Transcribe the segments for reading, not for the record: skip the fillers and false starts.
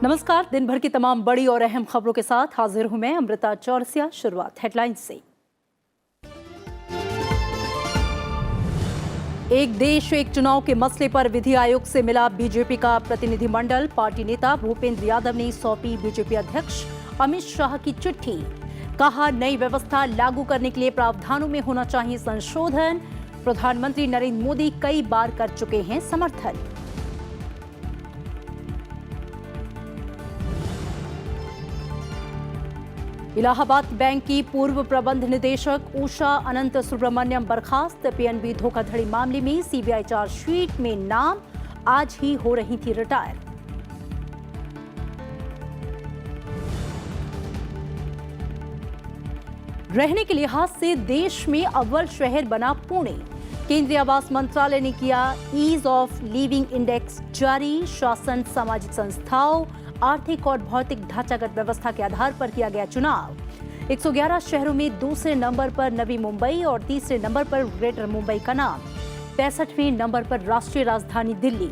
नमस्कार। दिन भर की तमाम बड़ी और अहम खबरों के साथ हाजिर हूं मैं अमृता चौरसिया। शुरुआत हेडलाइंस से। एक देश एक चुनाव के मसले पर विधि आयोग से मिला बीजेपी का प्रतिनिधिमंडल। पार्टी नेता भूपेंद्र यादव ने सौंपी बीजेपी अध्यक्ष अमित शाह की चिट्ठी। कहा, नई व्यवस्था लागू करने के लिए प्रावधानों में होना चाहिए संशोधन। प्रधानमंत्री नरेंद्र मोदी कई बार कर चुके हैं समर्थन। इलाहाबाद बैंक की पूर्व प्रबंध निदेशक उषा अनंत सुब्रमण्यम बर्खास्त। पीएनबी धोखाधड़ी मामले में सीबीआई चार्जशीट में नाम, आज ही हो रही थी रिटायर। रहने के लिहाज से देश में अव्वल शहर बना पुणे। केंद्रीय आवास मंत्रालय ने किया ईज ऑफ लिविंग इंडेक्स जारी। शासन, सामाजिक संस्थाओं, आर्थिक और भौतिक ढांचागत व्यवस्था के आधार पर किया गया चुनाव। 111 शहरों में दूसरे नंबर पर नवी मुंबई और तीसरे नंबर पर ग्रेटर मुंबई का नाम। 65वें नंबर पर राष्ट्रीय राजधानी दिल्ली।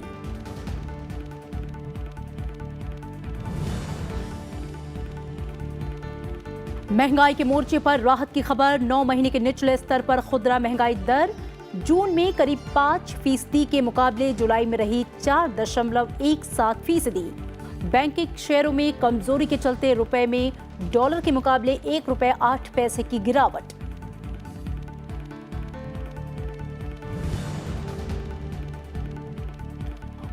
महंगाई के मोर्चे पर राहत की खबर। 9 महीने के निचले स्तर पर खुदरा महंगाई दर जून में करीब 5% के मुकाबले जुलाई में रही 4.17%। बैंकिंग शेयरों में कमजोरी के चलते रुपए में डॉलर के मुकाबले ₹1.08 की गिरावट।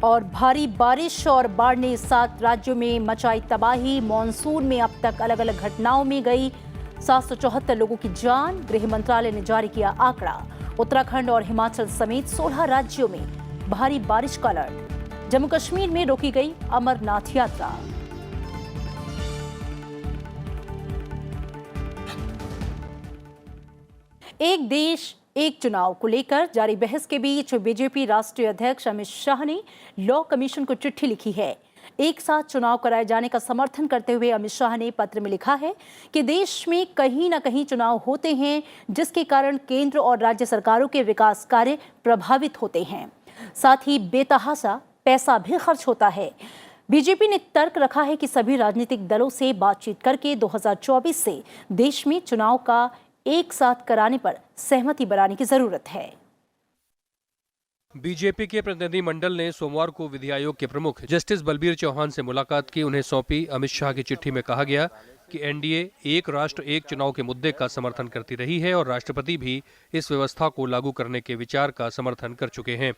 और भारी बारिश और बाढ़ ने 7 राज्यों में मचाई तबाही। मॉनसून में अब तक अलग अलग घटनाओं में गई 774 लोगों की जान। गृह मंत्रालय ने जारी किया आंकड़ा। उत्तराखंड और हिमाचल समेत 16 राज्यों में भारी बारिश का अलर्ट। जम्मू कश्मीर में रोकी गई अमरनाथ यात्रा। एक देश एक चुनाव को लेकर जारी बहस के बीच बीजेपी राष्ट्रीय अध्यक्ष अमित शाह ने लॉ कमीशन को चिट्ठी लिखी है। एक साथ चुनाव कराए जाने का समर्थन करते हुए अमित शाह ने पत्र में लिखा है कि देश में कहीं न कहीं चुनाव होते हैं, जिसके कारण केंद्र और राज्य सरकारों के विकास कार्य प्रभावित होते हैं। साथ ही बेतहाशा पैसा भी खर्च होता है। बीजेपी ने तर्क रखा है कि सभी राजनीतिक दलों से बातचीत करके 2024 से देश में चुनाव का एक साथ कराने पर सहमति बनाने की जरूरत है। बीजेपी के प्रतिनिधिमंडल ने सोमवार को विधि आयोग के प्रमुख जस्टिस बलबीर चौहान से मुलाकात की। उन्हें सौंपी अमित शाह की चिट्ठी में कहा गया कि एनडीए एक राष्ट्र एक चुनाव के मुद्दे का समर्थन करती रही है और राष्ट्रपति भी इस व्यवस्था को लागू करने के विचार का समर्थन कर चुके हैं।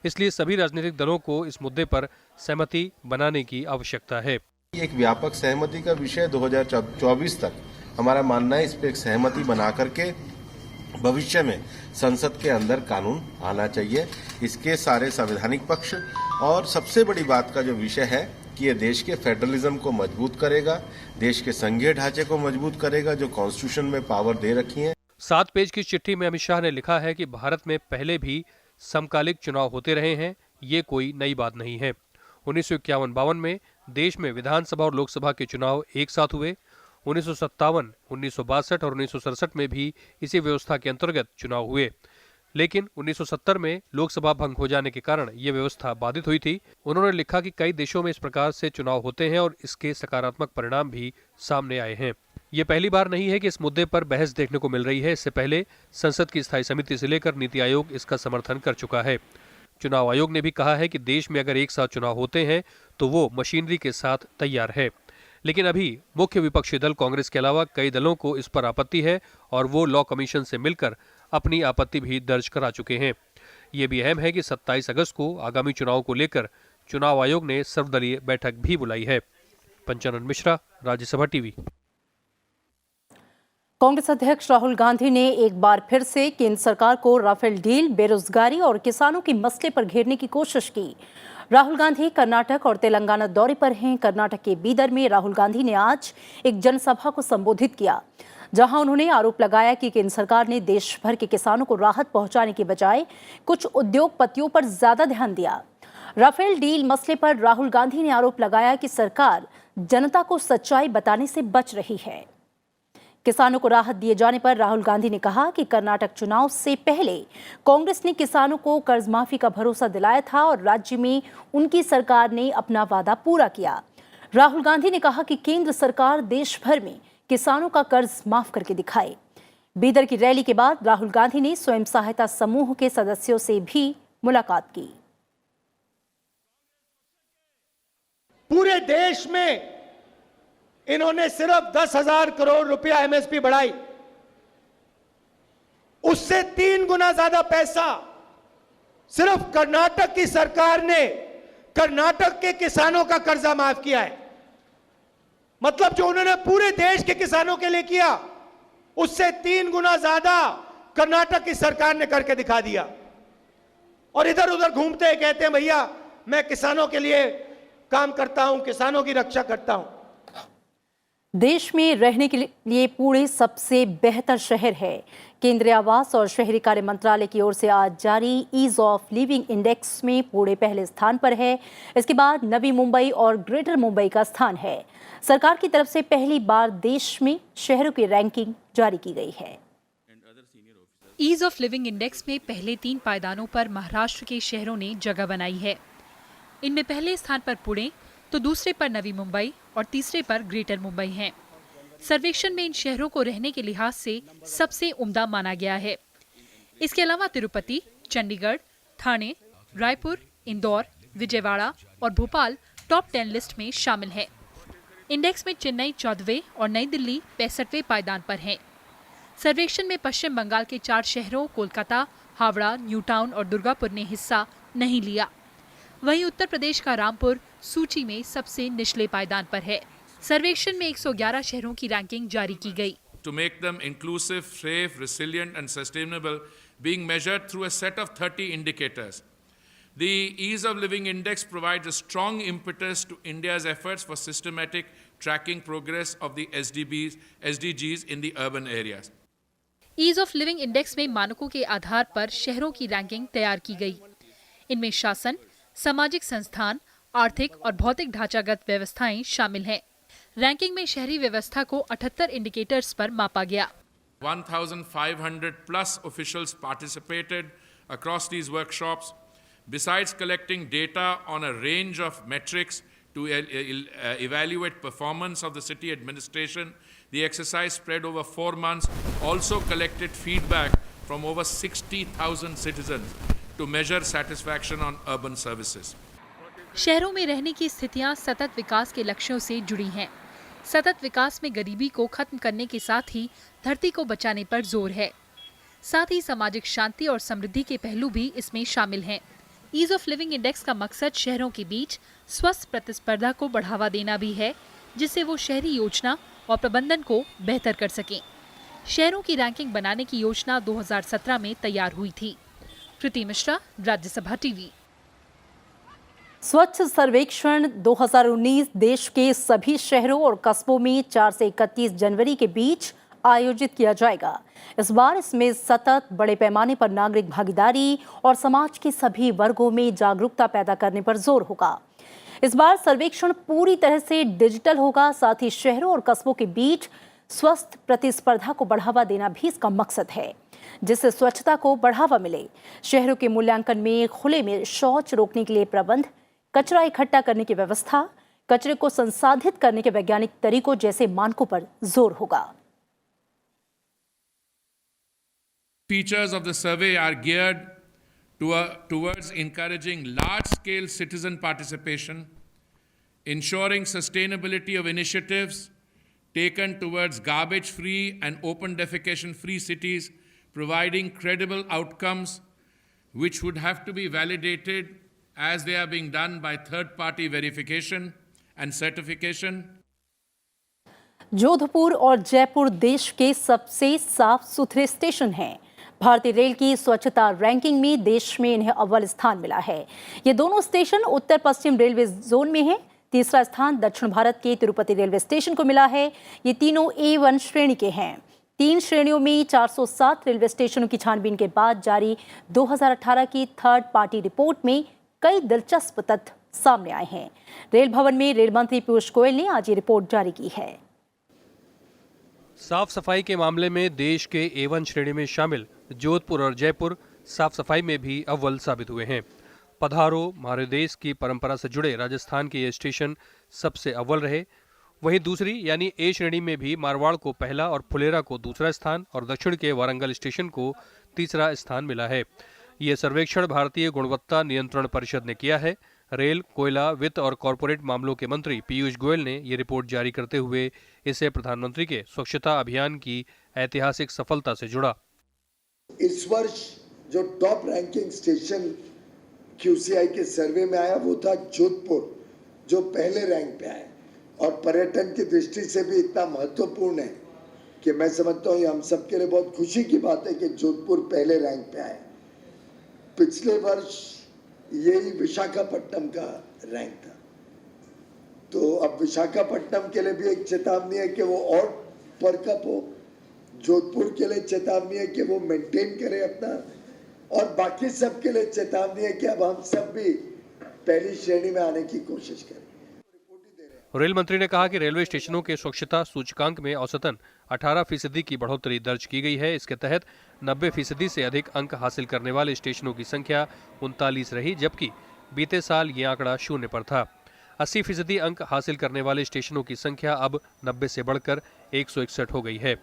इसलिए सभी राजनीतिक दलों को इस मुद्दे पर सहमति बनाने की आवश्यकता है। एक व्यापक सहमति का विषय 2024 तक हमारा मानना है। इस पे एक सहमति बना करके भविष्य में संसद के अंदर कानून आना चाहिए। इसके सारे संवैधानिक पक्ष और सबसे बड़ी बात का जो विषय है कि ये देश के फेडरलिज्म को मजबूत करेगा, देश के संघीय ढांचे को मजबूत करेगा, जो कॉन्स्टिट्यूशन में पावर दे रखी है। 7 पेज की चिट्ठी में अमित शाह ने लिखा है कि भारत में पहले भी समकालिक चुनाव होते रहे हैं, ये कोई नई बात नहीं है। 1951-52 में देश में विधानसभा और लोकसभा के चुनाव एक साथ हुए। 1957, 1962 और 1967 में भी इसी व्यवस्था के अंतर्गत चुनाव हुए, लेकिन 1970 में लोकसभा भंग हो जाने के कारण ये व्यवस्था बाधित हुई थी। उन्होंने लिखा कि कई देशों में इस प्रकार से चुनाव होते हैं और इसके सकारात्मक परिणाम भी सामने आए हैं। ये पहली बार नहीं है कि इस मुद्दे पर बहस देखने को मिल रही है। इससे पहले संसद की स्थायी समिति से लेकर नीति आयोग इसका समर्थन कर चुका है। चुनाव आयोग ने भी कहा है कि देश में अगर एक साथ चुनाव होते हैं तो वो मशीनरी के साथ तैयार है। लेकिन अभी मुख्य विपक्षी दल कांग्रेस के अलावा कई दलों को इस पर आपत्ति है और वो लॉ कमीशन से मिलकर अपनी आपत्ति भी दर्ज करा चुके हैं। ये भी अहम है कि 27 अगस्त को आगामी चुनाव को लेकर चुनाव आयोग ने सर्वदलीय बैठक भी बुलाई है। पंचानन मिश्रा, राज्यसभा टीवी। कांग्रेस अध्यक्ष राहुल गांधी ने एक बार फिर से केंद्र सरकार को राफेल डील, बेरोजगारी और किसानों के मसले पर घेरने की कोशिश की। राहुल गांधी कर्नाटक और तेलंगाना दौरे पर हैं। कर्नाटक के बीदर में राहुल गांधी ने आज एक जनसभा को संबोधित किया, जहां उन्होंने आरोप लगाया कि केंद्र सरकार ने देश भर के किसानों को राहत पहुंचाने के बजाय कुछ उद्योगपतियों पर ज्यादा ध्यान दिया। राफेल डील मसले पर राहुल गांधी ने आरोप लगाया कि सरकार जनता को सच्चाई बताने से बच रही है। किसानों को राहत दिए जाने पर राहुल गांधी ने कहा कि कर्नाटक चुनाव से पहले कांग्रेस ने किसानों को कर्ज माफी का भरोसा दिलाया था और राज्य में उनकी सरकार ने अपना वादा पूरा किया। राहुल गांधी ने कहा कि केंद्र सरकार देश भर में किसानों का कर्ज माफ करके दिखाए। बीदर की रैली के बाद राहुल गांधी ने स्वयं सहायता समूह के सदस्यों से भी मुलाकात की। पूरे देश में इन्होंने सिर्फ 10,000 करोड़ रुपया एमएसपी बढ़ाई, उससे 3 गुना ज्यादा पैसा सिर्फ कर्नाटक की सरकार ने कर्नाटक के किसानों का कर्जा माफ किया है। मतलब जो उन्होंने पूरे देश के किसानों के लिए किया, उससे 3 गुना ज्यादा कर्नाटक की सरकार ने करके दिखा दिया। और इधर उधर घूमते हैं, कहते हैं भैया मैं किसानों के लिए काम करता हूं, किसानों की रक्षा करता हूं। देश में रहने के लिए पुणे सबसे बेहतर शहर है। केंद्रीय आवास और शहरी कार्य मंत्रालय की ओर से आज जारी ईज ऑफ लिविंग इंडेक्स में पुणे पहले स्थान पर है। इसके बाद नवी मुंबई और ग्रेटर मुंबई का स्थान है। सरकार की तरफ से पहली बार देश में शहरों की रैंकिंग जारी की गई है। ईज ऑफ लिविंग इंडेक्स में पहले 3 पायदानों पर महाराष्ट्र के शहरों ने जगह बनाई है। इनमें पहले स्थान पर पुणे, तो दूसरे पर नवी मुंबई और तीसरे पर ग्रेटर मुंबई हैं। सर्वेक्षण में इन शहरों को रहने के लिहाज से सबसे उम्दा माना गया है। इसके अलावा तिरुपति, चंडीगढ़, ठाणे, रायपुर, इंदौर, विजयवाड़ा और भोपाल टॉप 10 लिस्ट में शामिल है। इंडेक्स में चेन्नई 14वें और नई दिल्ली 65वें पायदान पर हैं। सर्वेक्षण में पश्चिम बंगाल के 4 शहरों कोलकाता, हावड़ा, न्यू टाउन और दुर्गापुर ने हिस्सा नहीं लिया। वहीं उत्तर प्रदेश का रामपुर सूची में सबसे निचले पायदान पर है। सर्वेक्षण में 111 शहरों की रैंकिंग जारी की गई। To make them inclusive, safe, resilient and sustainable, being measured through a set of 30 indicators. The Ease of Living Index provides a strong impetus to India's efforts for systematic tracking progress of the SDGs in the urban areas. Ease of living index में मानकों के आधार पर शहरों की ranking तैयार की गई। इनमें शासन, सामाजिक संस्थान, आर्थिक और भौतिक ढांचागत व्यवस्थाएं शामिल हैं। रैंकिंग में शहरी व्यवस्था को 78 इंडिकेटर्स पर मापा गया। 1,500 plus officials participated across these workshops. Besides collecting data on a range of metrics to evaluate performance of the city administration, the exercise spread over 4 months also collected feedback from over 60,000 citizens to measure satisfaction on urban services. शहरों में रहने की स्थितियां सतत विकास के लक्ष्यों से जुड़ी हैं। सतत विकास में गरीबी को खत्म करने के साथ ही धरती को बचाने पर जोर है। साथ ही सामाजिक शांति और समृद्धि के पहलू भी इसमें शामिल हैं। ईज ऑफ लिविंग इंडेक्स का मकसद शहरों के बीच स्वस्थ प्रतिस्पर्धा को बढ़ावा देना भी है, जिससे वो शहरी योजना और प्रबंधन को बेहतर कर सकें। शहरों की रैंकिंग बनाने की योजना 2017 में तैयार हुई थी। कृति मिश्रा, राज्यसभा टीवी। स्वच्छ सर्वेक्षण 2019 देश के सभी शहरों और कस्बों में 4 से 31 जनवरी के बीच आयोजित किया जाएगा। इस बार इसमें सतत बड़े पैमाने पर नागरिक भागीदारी और समाज के सभी वर्गों में जागरूकता पैदा करने पर जोर होगा। इस बार सर्वेक्षण पूरी तरह से डिजिटल होगा। साथ ही शहरों और कस्बों के बीच स्वस्थ प्रतिस्पर्धा को बढ़ावा देना भी इसका मकसद है, जिससे स्वच्छता को बढ़ावा मिले। शहरों के मूल्यांकन में खुले में शौच रोकने के लिए प्रबंध, कचरा इकट्ठा करने की व्यवस्था, कचरे को संसाधित करने के वैज्ञानिक तरीकों जैसे मानकों पर जोर होगा। Features of the survey are geared towards encouraging large-scale citizen participation, ensuring sustainability of initiatives taken towards garbage-free and open defecation-free cities, providing credible outcomes which would have to be validated as they are being done by third-party verification and certification. Jodhpur और जयपुर देश के सबसे साफ सुथरे station हैं। भारतीय rail की स्वच्छता रैंकिंग में देश में इन्हें अव्वल स्थान मिला है। ये दोनों स्टेशन उत्तर पश्चिम रेलवे जोन में हैं। तीसरा स्थान दक्षिण भारत के तिरुपति रेलवे स्टेशन को मिला है। ये तीनों A1 श्रेणी के हैं। 3 श्रेणियों में 407 रेलवे स्टेशनों की छानबीन के बाद जारी 2018 की थर्ड पार्टी रिपोर्ट में कई दिलचस्प तथ्य सामने आए हैं। रेल भवन में रेल मंत्री पीयूष गोयल ने आज ये रिपोर्ट जारी की है। साफ सफाई के मामले में देश के A1 श्रेणी में शामिल जोधपुर और जयपुर साफ सफाई में भी अव्वल साबित हुए हैं। पधारो हमारे देश की परंपरा से जुड़े राजस्थान के ये स्टेशन सबसे अव्वल रहे। वहीं दूसरी यानी ए श्रेणी में भी मारवाड़ को पहला और फुलेरा को दूसरा स्थान और दक्षिण के वारंगल स्टेशन को तीसरा स्थान मिला है। ये सर्वेक्षण भारतीय गुणवत्ता नियंत्रण परिषद ने किया है। रेल, कोयला, वित्त और कॉरपोरेट मामलों के मंत्री पीयूष गोयल ने ये रिपोर्ट जारी करते हुए इसे प्रधानमंत्री के स्वच्छता अभियान की ऐतिहासिक सफलता से जोड़ा। इस वर्ष जो टॉप रैंकिंग स्टेशन QCI के सर्वे में आया वो था जोधपुर, जो पहले रैंक पे आया और पर्यटन की दृष्टि से भी इतना महत्वपूर्ण है कि मैं समझता हूँ ये हम सबके लिए बहुत खुशी की बात है कि जोधपुर पहले रैंक पे आया। पिछले वर्ष यही विशाखापट्टनम का रैंक था, तो अब विशाखापट्टनम के लिए भी एक चेतावनी है कि वो और परकअप हो। जोधपुर के लिए चेतावनी है कि वो मेंटेन करे अपना, और बाकी सब के लिए चेतावनी है कि अब हम सब भी पहली श्रेणी में आने की कोशिश करें। रेल मंत्री ने कहा कि रेलवे स्टेशनों के स्वच्छता सूचकांक में औसतन 18% की बढ़ोतरी दर्ज की गई है। इसके तहत 90% से अधिक अंक हासिल करने वाले स्टेशनों की संख्या 39 रही, जबकि बीते साल ये आंकड़ा 0 पर था। 80% अंक हासिल करने वाले स्टेशनों की संख्या अब 90 से बढ़कर 161 हो गई है।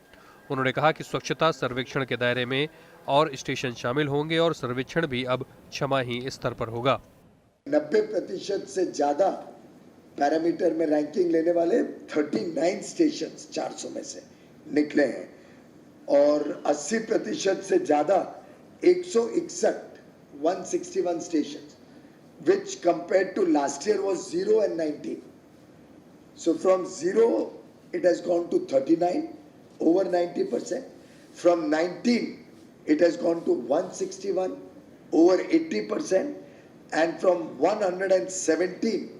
उन्होंने कहा कि स्वच्छता सर्वेक्षण के दायरे में और स्टेशन शामिल होंगे और सर्वेक्षण भी अब छमाही स्तर पर होगा। 90% से ज्यादा पैरामीटर में रैंकिंग लेने वाले 39 स्टेशन 400 में से निकले हैं और 80% से ज्यादा 161 station, which compared to last year was 0 and 19. So from 0 it has gone to 39, over 90%. From 19 it has gone to 161, over 80%, and from 117,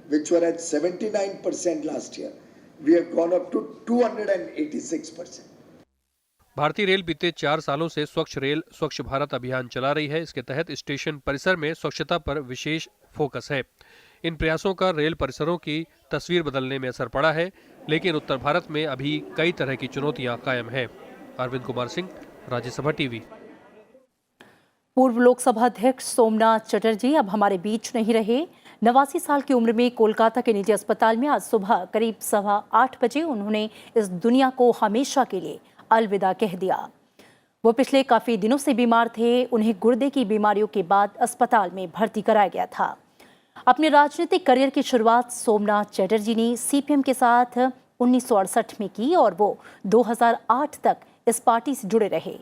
which were at 79% last year, we have gone up to 286%. भारतीय rail बीते 4 सालों से स्वच्छ rail स्वच्छ भारत अभियान चला रही है। इसके तहत स्टेशन परिसर में स्वच्छता पर विशेष फोकस है। इन प्रयासों का रेल परिसरों की तस्वीर बदलने में असर पड़ा है, लेकिन उत्तर भारत में अभी कई तरह की चुनौतियां कायम हैं। अरविंद कुमार सिंह, राज्यसभा टीवी। पूर्व लोकसभा अध्यक्ष सोमनाथ चटर्जी अब हमारे बीच नहीं रहे। 89 साल की उम्र में कोलकाता के निजी अस्पताल में आज सुबह करीब 8:15 बजे उन्होंने इस दुनिया को हमेशा के लिए अलविदा कह दिया। वो पिछले काफी दिनों से बीमार थे। उन्हें गुर्दे की बीमारियों के बाद अस्पताल में भर्ती कराया गया था। अपने राजनीतिक करियर की शुरुआत सोमनाथ चटर्जी ने CPM के साथ 1968 में की और वो 2008 तक इस पार्टी से जुड़े रहे।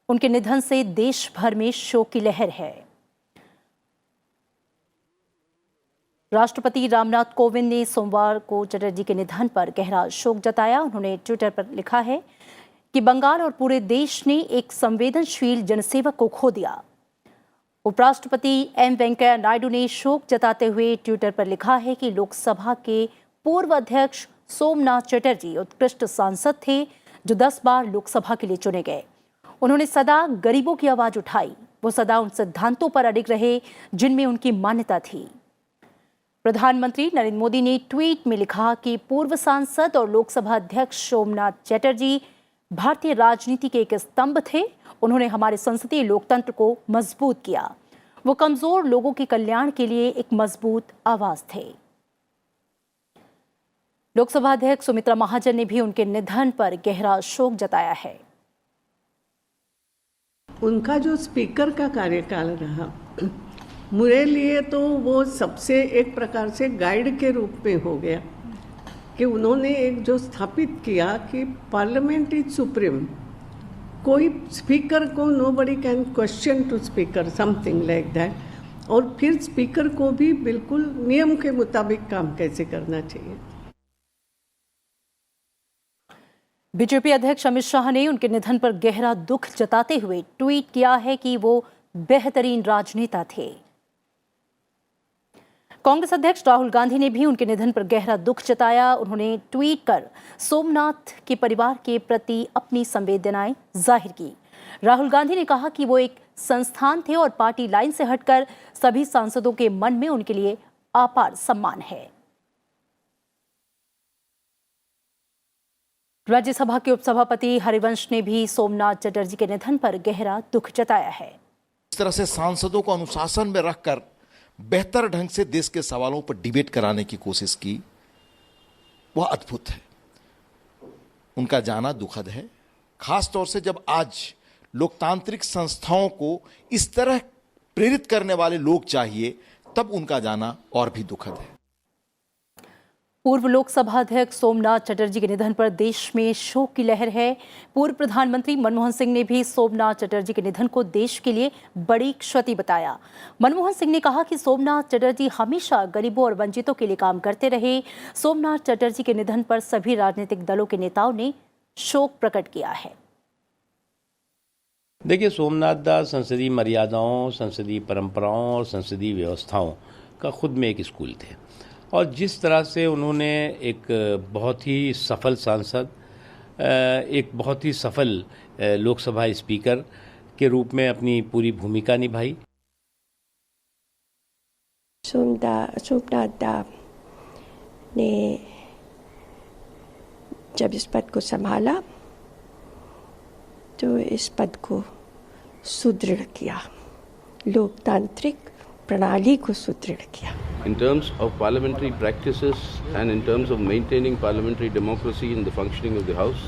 उनके निधन से देश भर में शोक की लहर है। राष्ट्रपति रामनाथ कोविंद ने सोमवार को चटर्जी के निधन पर गहरा शोक जताया। उन्होंने ट्विटर पर लिखा है कि बंगाल और पूरे देश ने एक संवेदनशील जनसेवक को खो दिया। उपराष्ट्रपति M वेंकैया नायडू ने शोक जताते हुए ट्विटर पर लिखा है कि लोकसभा के पूर्व अध्यक्ष सोमनाथ चटर्जी उत्कृष्ट सांसद थे जो 10 बार लोकसभा के लिए चुने गए। उन्होंने सदा गरीबों की आवाज उठाई। वो सदा उन सिद्धांतों पर अडिग रहे जिनमें उनकी मान्यता थी। प्रधानमंत्री नरेंद्र मोदी ने ट्वीट में लिखा कि पूर्व सांसद और लोकसभा अध्यक्ष सोमनाथ चटर्जी भारतीय राजनीति के एक स्तंभ थे। उन्होंने हमारे संसदीय लोकतंत्र को मजबूत किया। वो कमजोर लोगों के कल्याण के लिए एक मजबूत आवाज थे। लोकसभा अध्यक्ष सुमित्रा महाजन ने भी उनके निधन पर गहरा शोक जताया है। उनका जो स्पीकर का कार्यकाल रहा, मेरे लिए तो वो सबसे एक प्रकार से गाइड के रूप में हो गया कि उन्होंने एक जो स्थापित किया कि पार्लियामेंट इज सुप्रीम। कोई स्पीकर को nobody can question to speaker, something like that. और फिर स्पीकर को भी बिल्कुल नियम के मुताबिक काम कैसे करना चाहिए। बीजेपी अध्यक्ष अमित शाह ने उनके निधन पर गहरा दुख जताते हुए ट्वीट किया है कि वो बेहतरीन राजनेता थे। कांग्रेस अध्यक्ष राहुल गांधी ने भी उनके निधन पर गहरा दुख जताया। उन्होंने ट्वीट कर सोमनाथ के परिवार के प्रति अपनी संवेदनाएं जाहिर की। राहुल गांधी ने कहा कि वो एक संस्थान थे और पार्टी लाइन से हटकर सभी सांसदों के मन में उनके लिए अपार सम्मान है। राज्यसभा के उपसभापति हरिवंश ने भी सोमनाथ चटर्जी के निधन पर गहरा दुख जताया है। इस तरह से सांसदों को अनुशासन में रखकर बेहतर ढंग से देश के सवालों पर डिबेट कराने की कोशिश की, वह अद्भुत है। उनका जाना दुखद है, खास तौर से जब आज लोकतांत्रिक संस्थाओं को इस तरह प्रेरित करने वाले लोग चाहिए, तब उनका जाना और भी दुखद है। पूर्व लोकसभा अध्यक्ष सोमनाथ चटर्जी के निधन पर देश में शोक की लहर है। पूर्व प्रधानमंत्री मनमोहन सिंह ने भी सोमनाथ चटर्जी के निधन को देश के लिए बड़ी क्षति बताया। मनमोहन सिंह ने कहा कि सोमनाथ चटर्जी हमेशा गरीबों और वंचितों के लिए काम करते रहे। सोमनाथ चटर्जी के निधन पर सभी राजनीतिक दलों के नेताओं ने शोक प्रकट किया है। देखिए, सोमनाथ दास संसदीय मर्यादाओं, संसदीय परंपराओं और संसदीय व्यवस्थाओं का खुद में एक स्कूल थे, और जिस तरह से उन्होंने एक बहुत ही सफल सांसद, एक बहुत ही सफल लोकसभा स्पीकर के रूप में अपनी पूरी भूमिका निभाई। सोमनाथ दा ने जब इस पद को संभाला तो इस पद को सुदृढ़ किया, लोकतांत्रिक प्रणाली को सुदृढ़ किया। In terms of parliamentary practices and in terms of maintaining parliamentary democracy in the functioning of the House,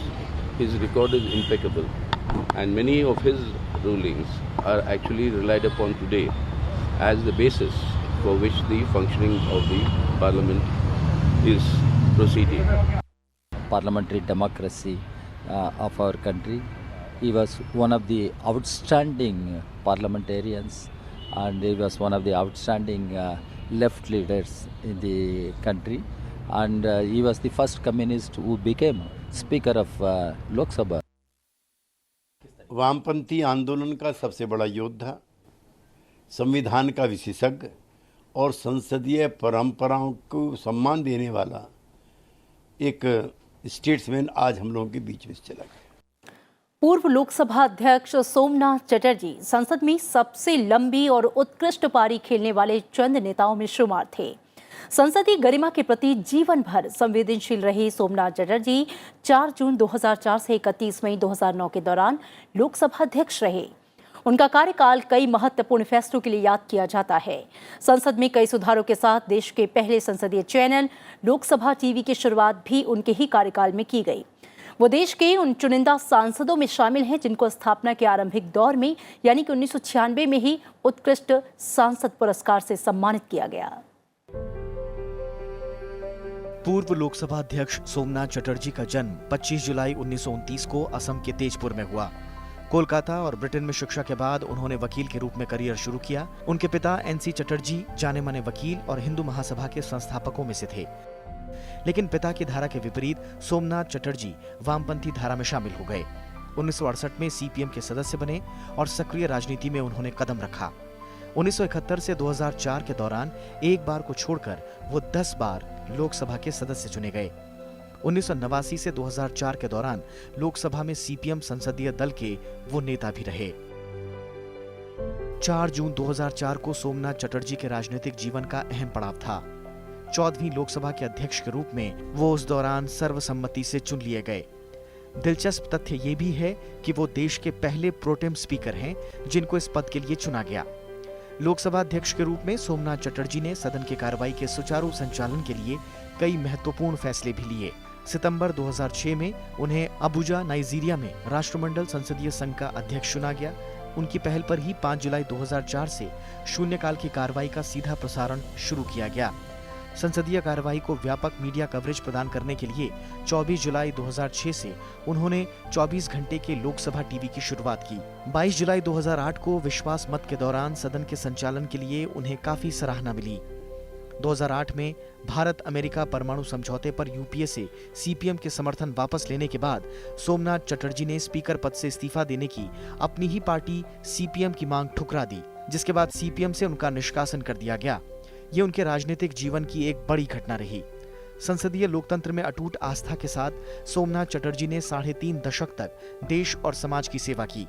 his record is impeccable, and many of his rulings are actually relied upon today as the basis for which the functioning of the Parliament is proceeding. Parliamentary democracy of our country. He was one of the outstanding parliamentarians, and he was one of the outstanding left leaders in the country, and he was the first communist who became Speaker of Lok Sabha. वामपंथी आंदोलन का सबसे बड़ा योद्धा, संविधान का विशेषज्ञ और संसदीय परंपराओं को सम्मान देने वाला एक स्टेट्समैन आज हम लोगों के बीच में चला गया। पूर्व लोकसभा अध्यक्ष सोमनाथ चटर्जी संसद में सबसे लंबी और उत्कृष्ट पारी खेलने वाले चंद नेताओं में शुमार थे। संसदीय गरिमा के प्रति जीवन भर संवेदनशील रहे सोमनाथ चटर्जी 4 जून 2004 से 31 मई 2009 के दौरान लोकसभा अध्यक्ष रहे। उनका कार्यकाल कई महत्वपूर्ण फैसलों के लिए याद किया जाता है। संसद में कई सुधारों के साथ देश के पहले संसदीय चैनल लोकसभा टीवी की शुरुआत भी उनके ही कार्यकाल में की गई। वो देश के उन चुनिंदा सांसदों में शामिल हैं जिनको स्थापना के आरंभिक दौर में यानी कि 1996 में ही उत्कृष्ट सांसद पुरस्कार से सम्मानित किया गया। पूर्व लोकसभा अध्यक्ष सोमनाथ चटर्जी का जन्म 25 जुलाई 1929 को असम के तेजपुर में हुआ। कोलकाता और ब्रिटेन में शिक्षा के बाद उन्होंने वकील के रूप में करियर शुरू किया। उनके पिता NC चटर्जी जाने माने वकील और हिंदू महासभा के संस्थापकों में से थे, लेकिन पिता की धारा के विपरीत सोमनाथ चटर्जी वामपंथी धारा में शामिल हो गए। 1968 में CPM के सदस्य बने और सक्रिय राजनीति में उन्होंने कदम रखा। 1971 से 2004 के दौरान एक बार को छोड़कर वो 10 बार लोकसभा के सदस्य चुने गए। 1989 से 2004 के दौरान लोकसभा में CPM संसदीय दल के वो नेता भी रहे। 4 जून 2004 को सोमनाथ चटर्जी के राजनीतिक जीवन का अहम पड़ाव था। 14वीं लोकसभा के अध्यक्ष के रूप में वो उस दौरान सर्वसम्मति से चुन लिए गए। दिलचस्प तथ्य ये भी है कि वो देश के पहले प्रोटेम स्पीकर हैं जिनको इस पद के लिए चुना गया। लोकसभा अध्यक्ष के रूप में सोमनाथ चटर्जी ने सदन की कार्रवाई के सुचारू संचालन के लिए कई महत्वपूर्ण फैसले भी लिए। सितंबर 2006 में उन्हें अबुजा, नाइजीरिया में राष्ट्रमंडल संसदीय संघ का अध्यक्ष चुना गया। उनकी पहल पर ही 5 जुलाई 2004 से शून्यकाल की कार्रवाई का सीधा प्रसारण शुरू किया गया। संसदीय कार्रवाई को व्यापक मीडिया कवरेज प्रदान करने के लिए 24 जुलाई 2006 से उन्होंने 24 घंटे के लोकसभा टीवी की शुरुआत की। 22 जुलाई 2008 को विश्वास मत के दौरान सदन के संचालन के लिए उन्हें काफी सराहना मिली। 2008 में भारत अमेरिका परमाणु समझौते पर यूपीए से CPM के समर्थन वापस लेने के बाद सोमनाथ चटर्जी ने स्पीकर पद से इस्तीफा देने की अपनी ही पार्टी CPM की मांग ठुकरा दी, जिसके बाद CPM से उनका निष्कासन कर दिया गया। ये उनके राजनीतिक जीवन की एक बड़ी घटना रही। संसदीय लोकतंत्र में अटूट आस्था के साथ सोमनाथ चटर्जी ने 3.5 दशक तक देश और समाज की सेवा की।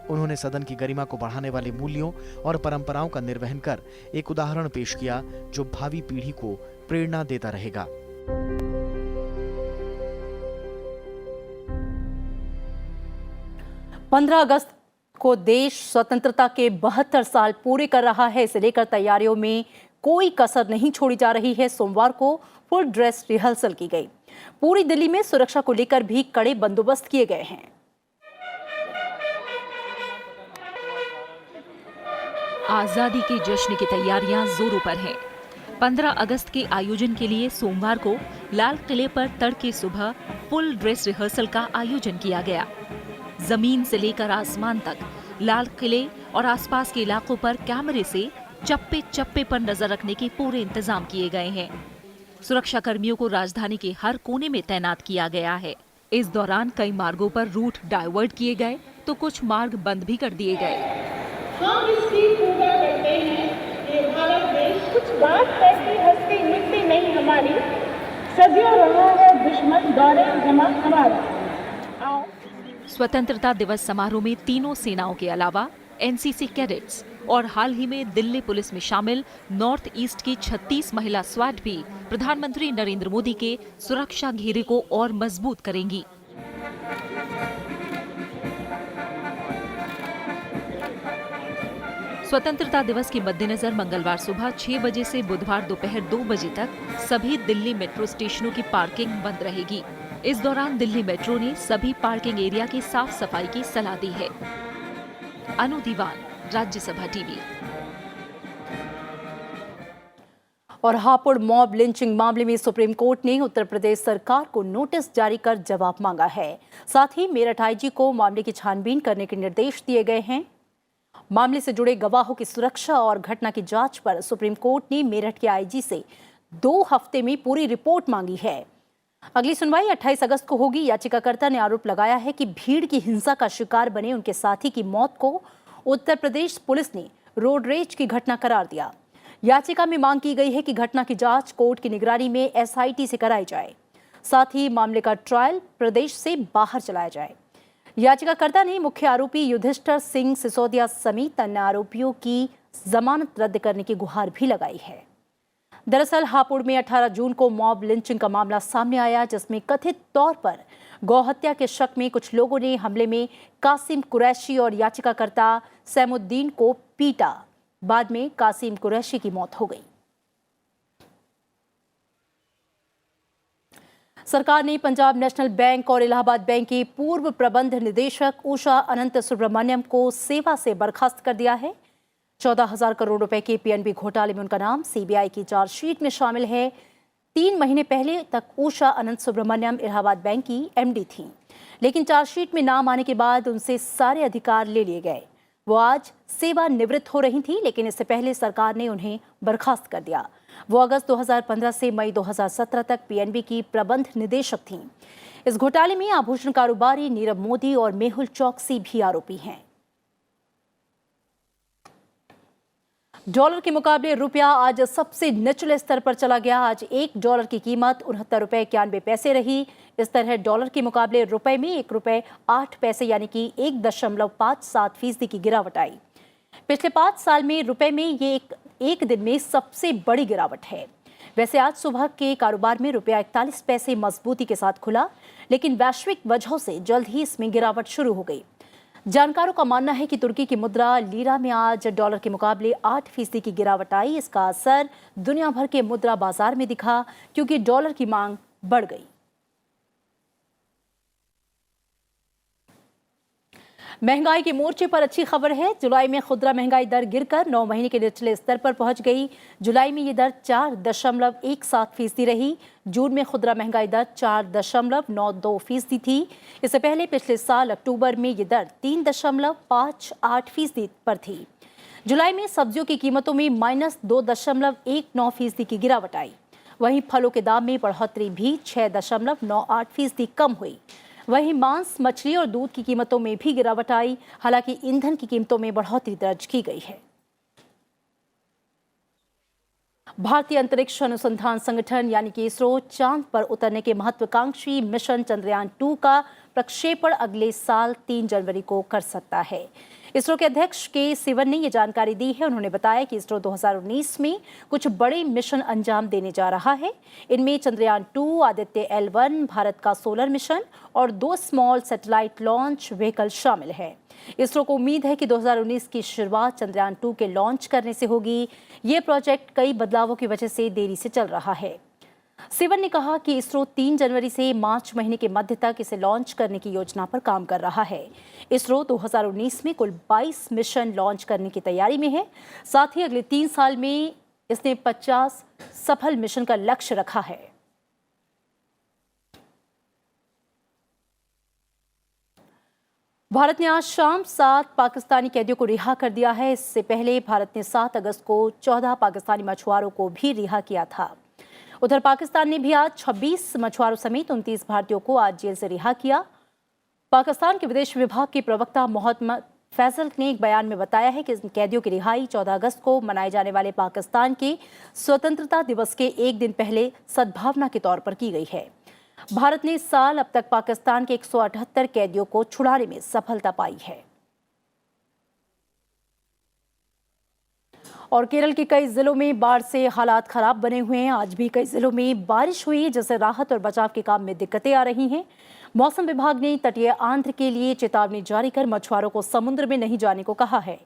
उन्होंने सदन की गरिमा को बढ़ाने वाले मूल्यों और परंपराओं का निर्वहन कर एक उदाहरण पेश किया जो भावी पीढ़ी को प्रेरणा देता रहेगा। 15 अगस्त को देश स्वतंत्रता के 72 साल पूरे कर रहा है। इसे लेकर तैयारियों में कोई कसर नहीं छोड़ी जा रही है। सोमवार को फुल ड्रेस रिहर्सल की गई। पूरी दिल्ली में सुरक्षा को लेकर भी कड़े बंदोबस्त किए गए हैं। आजादी के जश्न की तैयारियां जोरों पर हैं। 15 अगस्त के आयोजन के लिए सोमवार को लाल किले पर तड़के सुबह फुल ड्रेस रिहर्सल का आयोजन किया गया। जमीन से लेकर आसमान तक लाल किले और आसपास के इलाकों पर कैमरे से चप्पे चप्पे पर नजर रखने के पूरे इंतजाम किए गए हैं। सुरक्षा कर्मियों को राजधानी के हर कोने में तैनात किया गया है। इस दौरान कई मार्गों पर रूट डाइवर्ट किए गए तो कुछ मार्ग बंद भी कर दिए गए। हम इसकी पूजा करते हैं कि भारत देश कुछ बात ऐसी हस्ती मिटती नहीं हमारी, सदियों रहा है दुश्मन दौरे जमा हमारा। स्वतंत्रता दिवस समारोह में तीनों सेनाओं के अलावा एनसीसी कैडेट्स और हाल ही में दिल्ली पुलिस में शामिल नॉर्थ ईस्ट की 36 महिला स्वाट भी प्रधानमंत्री नरेंद्र मोदी के सुरक्षा घेरे को और मजबूत करेंगी। स्वतंत्रता दिवस के मद्देनजर मंगलवार सुबह 6 बजे से बुधवार दोपहर 2 बजे तक सभी दिल्ली मेट्रो स्टेशनों की पार्किंग बंद रहेगी। इस दौरान दिल्ली मेट्रो ने सभी पार्किंग एरिया की साफ सफाई की सलाह दी है। अनु दीवान, राज्यसभा टीवी। और हापुड़ मॉब लिंचिंग मामले में सुप्रीम कोर्ट ने उत्तर प्रदेश सरकार को नोटिस जारी कर जवाब मांगा है। साथ ही मेरठ आईजी को मामले की छानबीन करने के निर्देश दिए गए हैं। मामले से जुड़े गवाहों की सुरक्षा और घटना की जांच पर सुप्रीम कोर्ट ने मेरठ के आईजी से 2 हफ्ते में पूरी रिपोर्ट मांगी है। अगली सुनवाई 28 अगस्त को होगी। याचिकाकर्ता ने आरोप लगाया है कि भीड़ की हिंसा का शिकार बने उनके साथी की मौत को उत्तर प्रदेश पुलिस ने रोड रेज की घटना करार दिया। याचिका में मांग की गई है कि घटना की जांच कोर्ट की निगरानी में एसआईटी से कराई जाए। साथ ही मामले का ट्रायल प्रदेश से बाहर चलाया जाए। याचिकाकर्ता ने मुख्य आरोपी युधिष्ठिर सिंह सिसोदिया समेत अन्य आरोपियों की जमानत रद्द करने की गुहार भी लगाई है। दरअसल हापुड़ में 18 जून को मॉब लिंचिंग का मामला सामने आया, जिसमें कथित तौर पर गौहत्या के शक में कुछ लोगों ने हमले में कासिम कुरैशी और याचिकाकर्ता सैमुद्दीन को पीटा। बाद में कासिम कुरैशी की मौत हो गई। सरकार ने पंजाब नेशनल बैंक और इलाहाबाद बैंक की पूर्व प्रबंध निदेशक उषा अनंत सुब्रमण्यम को सेवा से बर्खास्त कर दिया है। 14,000 करोड़ रुपए के पीएनबी घोटाले में उनका नाम सीबीआई की चार्जशीट में शामिल है। 3 महीने पहले तक उषा अनंत सुब्रमण्यम इलाहाबाद बैंक की एमडी थीं, लेकिन चार्जशीट में नाम आने के बाद उनसे सारे अधिकार ले लिए गए। वो आज सेवानिवृत्त हो रही थी, लेकिन इससे पहले सरकार ने उन्हें बर्खास्त कर दिया। वो अगस्त 2015 से मई 2017 तक पीएनबी की प्रबंध निदेशक थीं। इस घोटाले में आभूषण कारोबारी नीरव मोदी और मेहुल चौकसी भी आरोपी हैं। डॉलर के मुकाबले रुपया आज सबसे निचले स्तर पर चला गया। आज $1 की कीमत 69.91 रही। इस तरह डॉलर के मुकाबले रुपए में ₹1.08 यानी कि 1.57% की गिरावट आई। पिछले 5 साल में रुपए में ये एक दिन में सबसे बड़ी गिरावट है। वैसे आज सुबह के कारोबार में रुपया 41 पैसे मजबूती के साथ खुला, लेकिन वैश्विक वजहों से जल्द ही इसमें गिरावट शुरू हो गई। जानकारों का मानना है कि तुर्की की मुद्रा लीरा में आज डॉलर के मुकाबले 8% की गिरावट आई। इसका असर दुनिया भर के मुद्रा बाजार में दिखा, क्योंकि डॉलर की मांग बढ़ गई। महंगाई के मोर्चे पर अच्छी खबर है। जुलाई में खुदरा महंगाई दर गिरकर 9 महीने के निचले स्तर पर पहुंच गई। जुलाई में ये दर 4.17% रही। जून में खुदरा महंगाई दर 4.92% थी। इससे पहले पिछले साल अक्टूबर में ये दर 3.58% पर थी। जुलाई में सब्जियों की कीमतों में -2.19% की गिरावट आई। वहीं फलों के दाम में बढ़ोतरी भी 6.98% कम हुई। वहीं मांस, मछली और दूध की कीमतों में भी गिरावट आई। हालांकि ईंधन की कीमतों में बढ़ोतरी दर्ज की गई है। भारतीय अंतरिक्ष अनुसंधान संगठन यानी कि इसरो चांद पर उतरने के महत्वाकांक्षी मिशन चंद्रयान 2 का प्रक्षेपण अगले साल 3 जनवरी को कर सकता है। इसरो के अध्यक्ष के सिवन ने ये जानकारी दी है। उन्होंने बताया कि इसरो 2019 में कुछ बड़े मिशन अंजाम देने जा रहा है। इनमें चंद्रयान 2, आदित्य L1, भारत का सोलर मिशन और 2 स्मॉल सैटेलाइट लॉन्च व्हीकल शामिल है। इसरो को उम्मीद है कि 2019 की शुरुआत चंद्रयान 2 के लॉन्च करने से होगी। ये प्रोजेक्ट कई बदलावों की वजह से देरी से चल रहा है। सिवन ने कहा कि इसरो 3 जनवरी से मार्च महीने के मध्य तक इसे लॉन्च करने की योजना पर काम कर रहा है। इसरो 2019 में कुल 22 मिशन लॉन्च करने की तैयारी में है। साथ ही अगले 3 साल में इसने 50 सफल मिशन का लक्ष्य रखा है। भारत ने आज शाम 7 पाकिस्तानी कैदियों को रिहा कर दिया है। इससे पहले भारत ने 7 अगस्त को 14 पाकिस्तानी मछुआरों को भी रिहा किया था। उधर पाकिस्तान ने भी आज 26 मछुआरों समेत 29 भारतीयों को आज जेल से रिहा किया। पाकिस्तान के विदेश विभाग के प्रवक्ता मोहम्मद फैसल ने एक बयान में बताया है कि इन कैदियों की रिहाई 14 अगस्त को मनाए जाने वाले पाकिस्तान के स्वतंत्रता दिवस के एक दिन पहले सद्भावना के तौर पर की गई है। भारत ने इस साल अब तक पाकिस्तान के 178 कैदियों को छुड़ाने में सफलता पाई है। और केरल के कई जिलों में बाढ़ से हालात खराब बने हुए हैं। आज भी कई जिलों में बारिश हुई है, जिससे राहत और बचाव के काम में दिक्कतें आ रही हैं। मौसम विभाग ने तटीय आंध्र के लिए चेतावनी जारी कर मछुआरों को समुद्र में नहीं जाने को कहा है।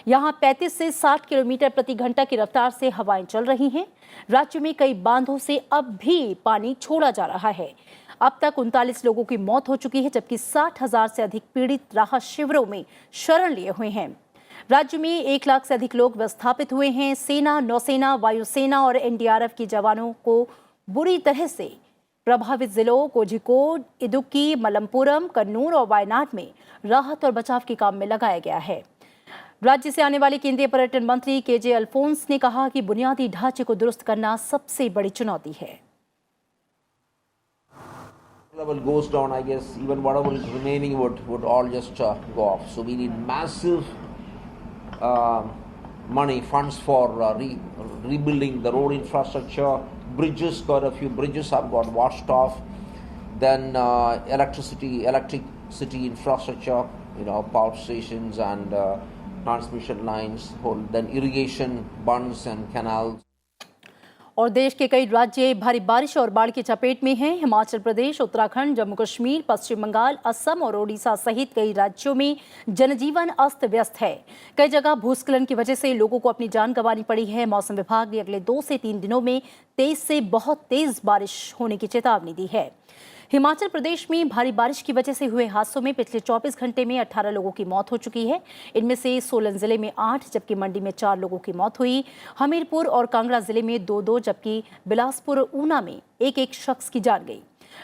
यहां 35 से 60 किलोमीटर प्रति घंटा की रफ्तार से हवाएं चल रही हैं। राज्य में कई बांधों से अब भी पानी छोड़ा जा रहा है। अब तक 39 लोगों की मौत हो चुकी है, जबकि 60,000 से अधिक पीड़ित राहत शिविरों में शरण लिए हुए हैं। राज्य में 1 लाख से अधिक लोग विस्थापित हुए हैं। सेना, नौसेना, वायुसेना और एनडीआरएफ के जवानों को बुरी तरह से प्रभावित जिलों कोझिकोड, इदुक्की, मलप्पुरम, कन्नूर और वायनाड में राहत और बचाव के काम में लगाया गया है। राज्य से आने वाले केंद्रीय पर्यटन मंत्री केजे अल्फोंस ने कहा कि बुनियादी ढांचे को दुरुस्त करना सबसे बड़ी चुनौती है। Level goes down, I guess even whatever is remaining would all just go off. So we need massive money, funds for rebuilding the road infrastructure. Bridges, got a few bridges have got washed off. Then electricity infrastructure, power stations and transmission lines. Then irrigation bunds and canals. और देश के कई राज्य भारी बारिश और बाढ़ की चपेट में हैं। हिमाचल प्रदेश, उत्तराखंड, जम्मू कश्मीर, पश्चिम बंगाल, असम और ओडिशा सहित कई राज्यों में जनजीवन अस्त व्यस्त है। कई जगह भूस्खलन की वजह से लोगों को अपनी जान गंवानी पड़ी है। मौसम विभाग ने अगले 2 से 3 दिनों में तेज से बहुत तेज बारिश होने की चेतावनी दी है। हिमाचल प्रदेश में भारी बारिश की वजह से हुए हादसों में पिछले 24 घंटे में 18 लोगों की मौत हो चुकी है। इनमें से सोलन जिले में 8, जबकि मंडी में 4 लोगों की मौत हुई। हमीरपुर और कांगड़ा जिले में 2-2, जबकि बिलासपुर और ऊना में 1-1 शख्स की जान गई।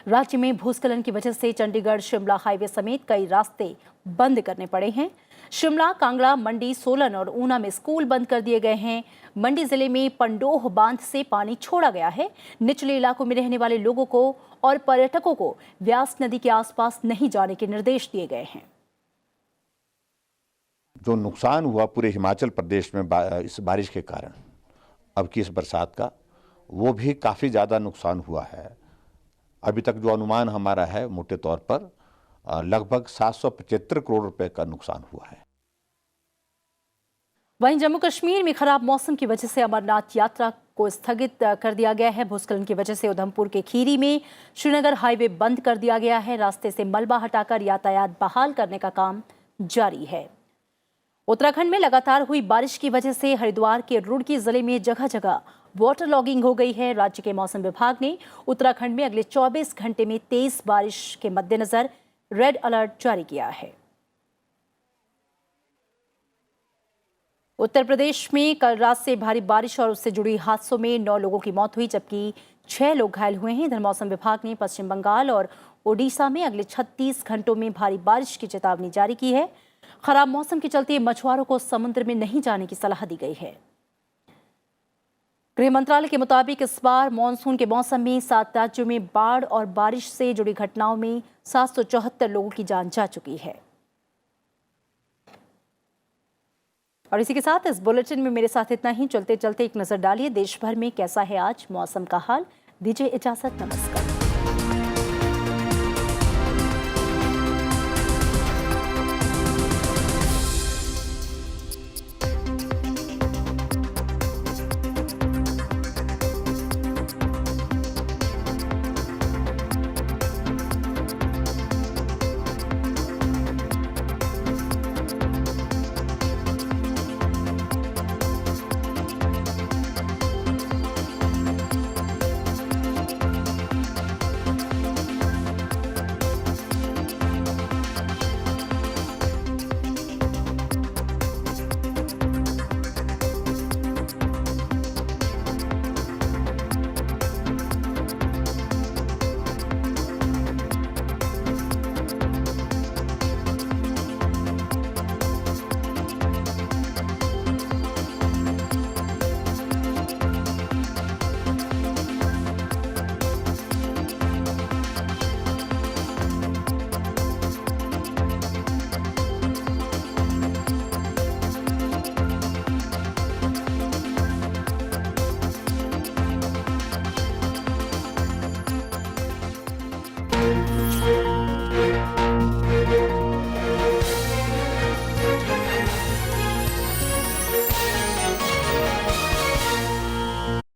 राज्य में भूस्खलन की वजह से चंडीगढ़ शिमला हाईवे समेत कई रास्ते बंद करने पड़े हैं। शिमला, कांगड़ा, मंडी, सोलन और ऊना में स्कूल बंद कर दिए गए हैं। मंडी जिले में पंडोह बांध से पानी छोड़ा गया है। निचले इलाकों में रहने वाले लोगों को और पर्यटकों को व्यास नदी के आसपास नहीं जाने के निर्देश दिए गए हैं। जो नुकसान हुआ पूरे हिमाचल प्रदेश में इस बारिश के कारण, अब की इस बरसात का, वो भी काफ़ी ज़्यादा नुकसान हुआ है। अभी तक जो अनुमान हमारा है मोटे तौर पर लगभग 775 करोड़ रुपए का नुकसान हुआ है। वहीं जम्मू कश्मीर में खराब मौसम की वजह से अमरनाथ यात्रा को स्थगित कर दिया गया है। भूस्खलन की वजह से उधमपुर के खीरी में श्रीनगर हाईवे बंद कर दिया गया है। रास्ते से मलबा हटाकर यातायात बहाल करने का काम जारी है। उत्तराखंड में लगातार हुई बारिश की वजह से हरिद्वार के रुड़की जिले में जगह जगह वाटर लॉगिंग हो गई है। राज्य के मौसम विभाग ने उत्तराखंड में अगले 24 घंटे में तेज बारिश के मद्देनजर रेड अलर्ट जारी किया है। उत्तर प्रदेश में कल रात से भारी बारिश और उससे जुड़ी हादसों में 9 लोगों की मौत हुई, जबकि 6 लोग घायल हुए हैं। इधर मौसम विभाग ने पश्चिम बंगाल और ओडिशा में अगले 36 घंटों में भारी बारिश की चेतावनी जारी की है। खराब मौसम के चलते मछुआरों को समुद्र में नहीं जाने की सलाह दी गई है। गृह मंत्रालय के मुताबिक इस बार मानसून के मौसम में 7 राज्यों में बाढ़ और बारिश से जुड़ी घटनाओं में 774 लोगों की जान जा चुकी है। और इसी के साथ इस बुलेटिन में मेरे साथ इतना ही। चलते चलते एक नजर डालिए देश भर में कैसा है आज मौसम का हाल। दीजिए इजाजत, नमस्कार।